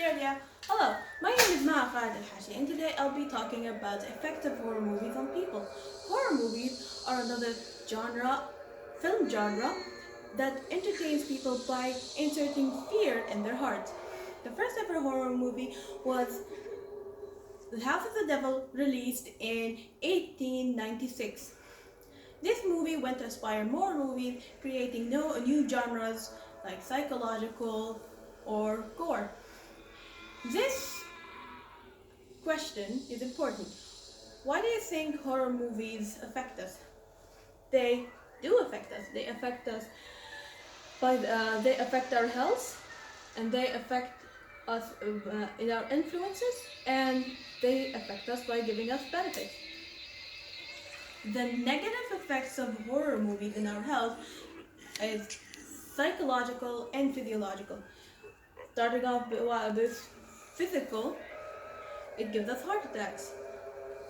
Australia. Hello, my name is Maha Khalid, and today I'll be talking about the effect of horror movies on people. Horror movies are another film genre, that entertains people by inserting fear in their hearts. The first ever horror movie was The House of the Devil, released in 1896. This movie went to inspire more movies, creating new genres like psychological or gore. This question is important. Why do you think horror movies affect us? They do affect us. They affect our health, and they affect us in our influences, and they affect us by giving us benefits. The negative effects of horror movies in our health is psychological and physiological. Starting off with physical, it gives us heart attacks.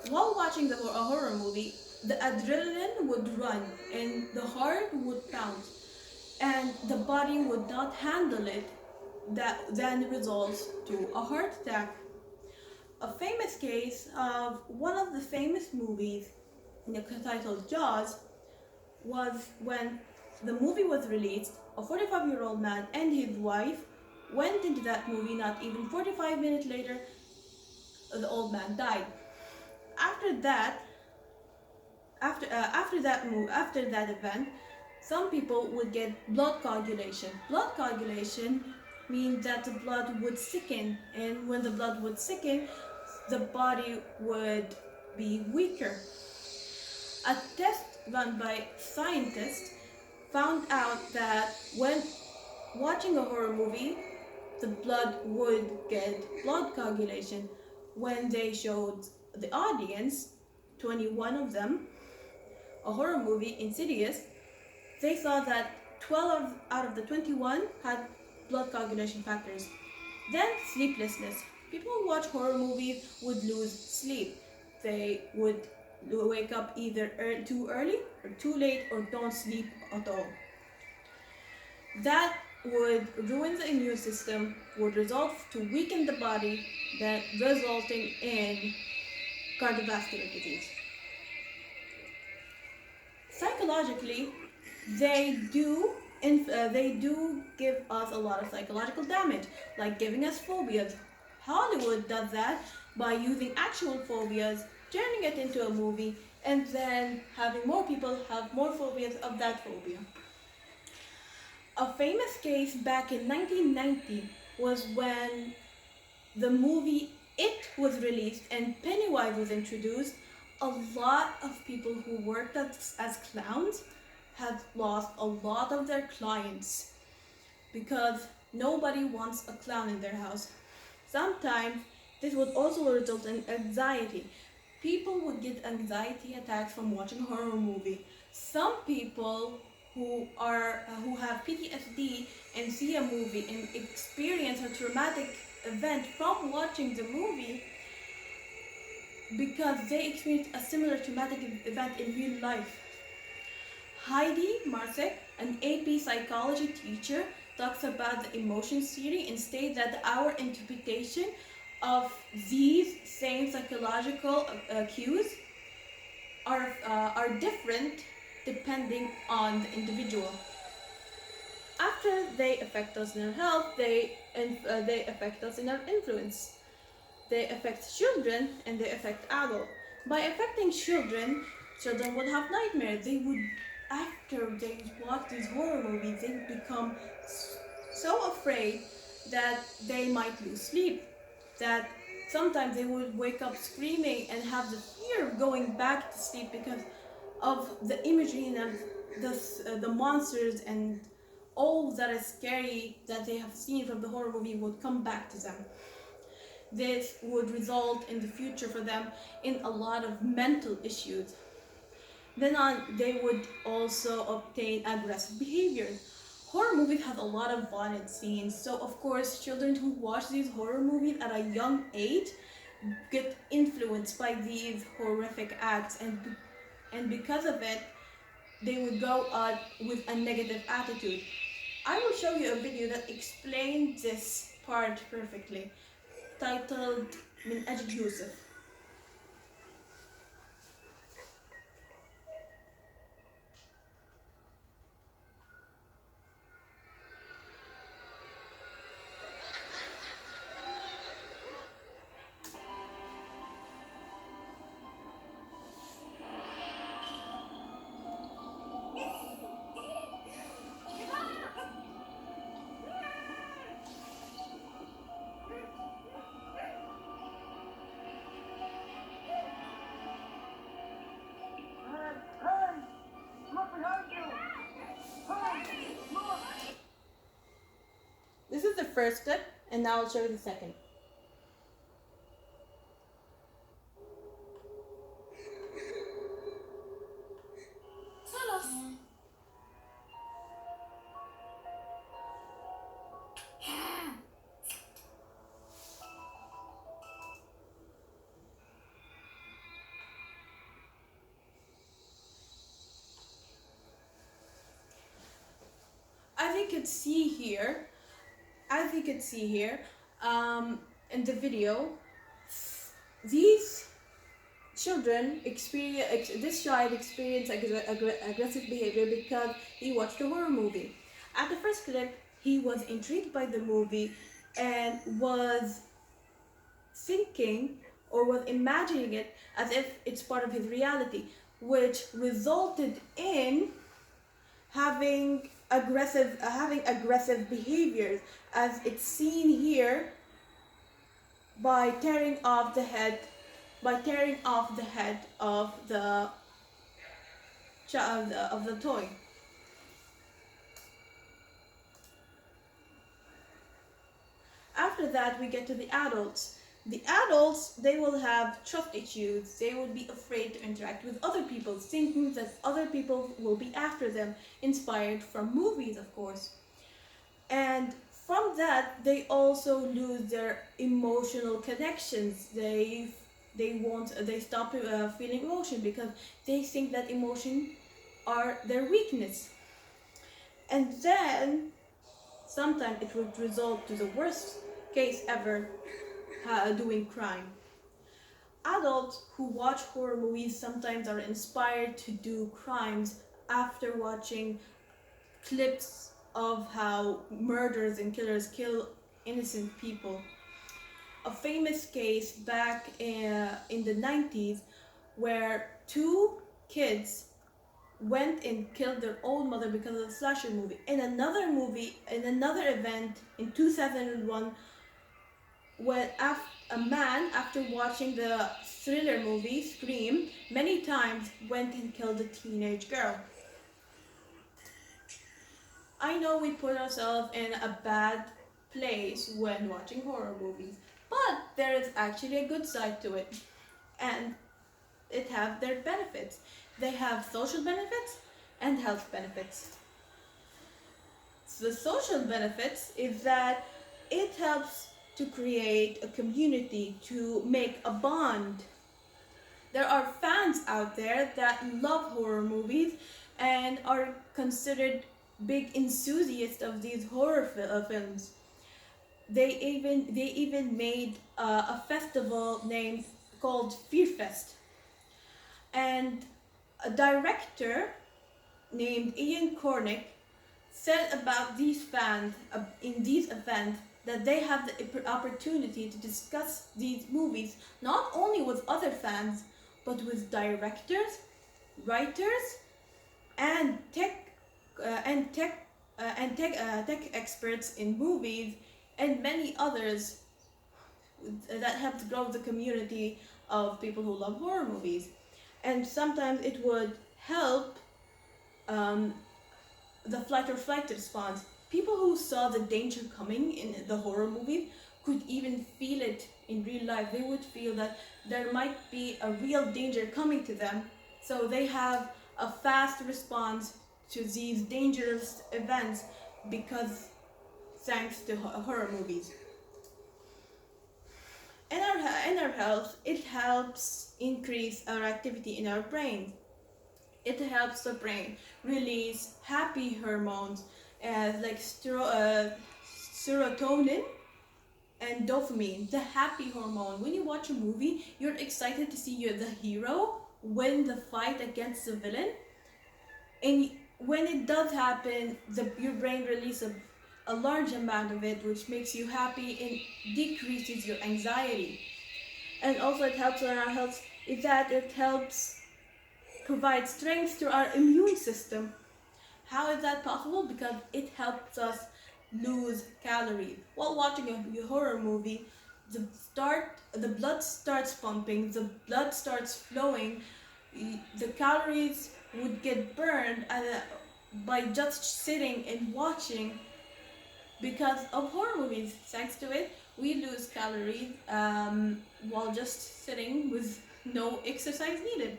While watching a horror movie, the adrenaline would run and the heart would pound, and the body would not handle it. That then results to a heart attack. A famous case of one of the famous movies, titled Jaws, was when the movie was released. A 45-year-old man and his wife went into that movie. Not even 45 minutes later, the old man died. After that, after that event, some people would get blood coagulation. Blood coagulation means that the blood would sicken, and when the blood would sicken, the body would be weaker. A test run by scientists found out that when watching a horror movie, the blood would get blood coagulation. When they showed the audience, 21 of them, a horror movie, Insidious, they saw that 12 out of the 21 had blood coagulation factors. Then sleeplessness. People who watch horror movies would lose sleep. They would wake up either too early or too late, or don't sleep at all. That would ruin the immune system, would result to weaken the body, then resulting in cardiovascular disease. Psychologically, they do give us a lot of psychological damage, like giving us phobias. Hollywood does that by using actual phobias, turning it into a movie, and then having more people have more phobias of that phobia. A famous case back in 1990 was when the movie It was released and Pennywise was introduced. A lot of people who worked as clowns had lost a lot of their clients because nobody wants a clown in their house. Sometimes this would also result in anxiety. People would get anxiety attacks from watching a horror movie. Some people who have PTSD and see a movie and experience a traumatic event from watching the movie because they experienced a similar traumatic event in real life. Heidi Marsek, an AP psychology teacher, talks about the emotions theory and states that our interpretation of these same psychological cues are different depending on the individual. After they affect us in our health, they affect us in our influence. They affect children and they affect adults. By affecting children, children would have nightmares. After they watch these horror movies, they become so afraid that they might lose sleep. That sometimes they would wake up screaming and have the fear of going back to sleep because of the imagery and the monsters and all that is scary that they have seen from the horror movie would come back to them. This would result in the future for them in a lot of mental issues. Then on, they would also obtain aggressive behavior. Horror movies have a lot of violent scenes, so of course children who watch these horror movies at a young age get influenced by these horrific acts, and because of it, they would go out with a negative attitude. I will show you a video that explains this part perfectly, titled من أجل يوسف. This is the first clip, and now I'll show you the second. As you can see here, in the video, these children experience this child experienced aggressive behavior because he watched a horror movie. At the first clip, he was intrigued by the movie and was thinking or was imagining it as if it's part of his reality, which resulted in having aggressive behaviors, as it's seen here by tearing off the head of the toy. After that, we get to the adults. The adults, they will have trust issues. They will be afraid to interact with other people, thinking that other people will be after them, inspired from movies, of course. And from that, they also lose their emotional connections. They stop feeling emotion because they think that emotion are their weakness. And then sometimes it would result to the worst case ever, doing crime. Adults who watch horror movies sometimes are inspired to do crimes after watching clips of how murderers and killers kill innocent people. A famous case back in the 90s where two kids went and killed their own mother because of a slasher movie. In another event in 2001, when a man, after watching the thriller movie Scream many times, went and killed a teenage girl. I know we put ourselves in a bad place when watching horror movies, but there is actually a good side to it, and it have their benefits. They have social benefits and health benefits. So the social benefits is that it helps to create a community, to make a bond. There are fans out there that love horror movies and are considered big enthusiasts of these horror films. They even made a festival named called Fear Fest. And a director named Ian Cornick said about these fans in these events that they have the opportunity to discuss these movies not only with other fans, but with directors, writers, and tech experts in movies, and many others that help to grow the community of people who love horror movies. And sometimes it would help the flight or flight response. People who saw the danger coming in the horror movie could even feel it in real life. They would feel that there might be a real danger coming to them, so they have a fast response to these dangerous events because thanks to horror movies. In our health, it helps increase our activity in our brain. It helps the brain release happy hormones like serotonin and dopamine, the happy hormone. When you watch a movie, you're excited to see the hero win the fight against the villain. And when it does happen, your brain releases a large amount of it, which makes you happy and decreases your anxiety. And also it helps on our health is that it helps provide strength to our immune system. How is that possible? Because it helps us lose calories. While watching a horror movie, the blood starts pumping, the blood starts flowing, the calories would get burned by just sitting and watching. Because of horror movies, thanks to it, we lose calories while just sitting with no exercise needed.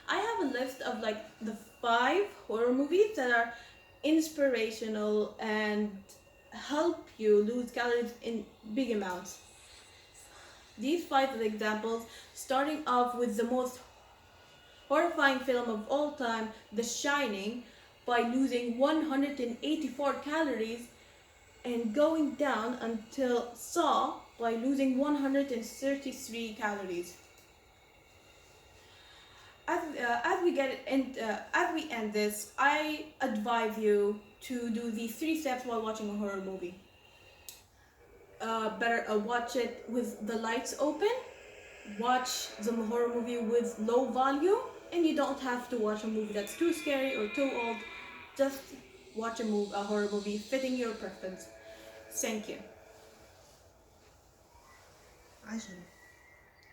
I have a list of like the 5 horror movies that are inspirational and help you lose calories in big amounts. These 5 are the examples, starting off with the most horrifying film of all time, The Shining, by losing 184 calories, and going down until Saw by losing 133 calories. As we end this, I advise you to do these 3 steps while watching a horror movie. Better watch it with the lights open, watch the horror movie with low volume, and you don't have to watch a movie that's too scary or too old. Just watch a horror movie fitting your preference. Thank you. عشرة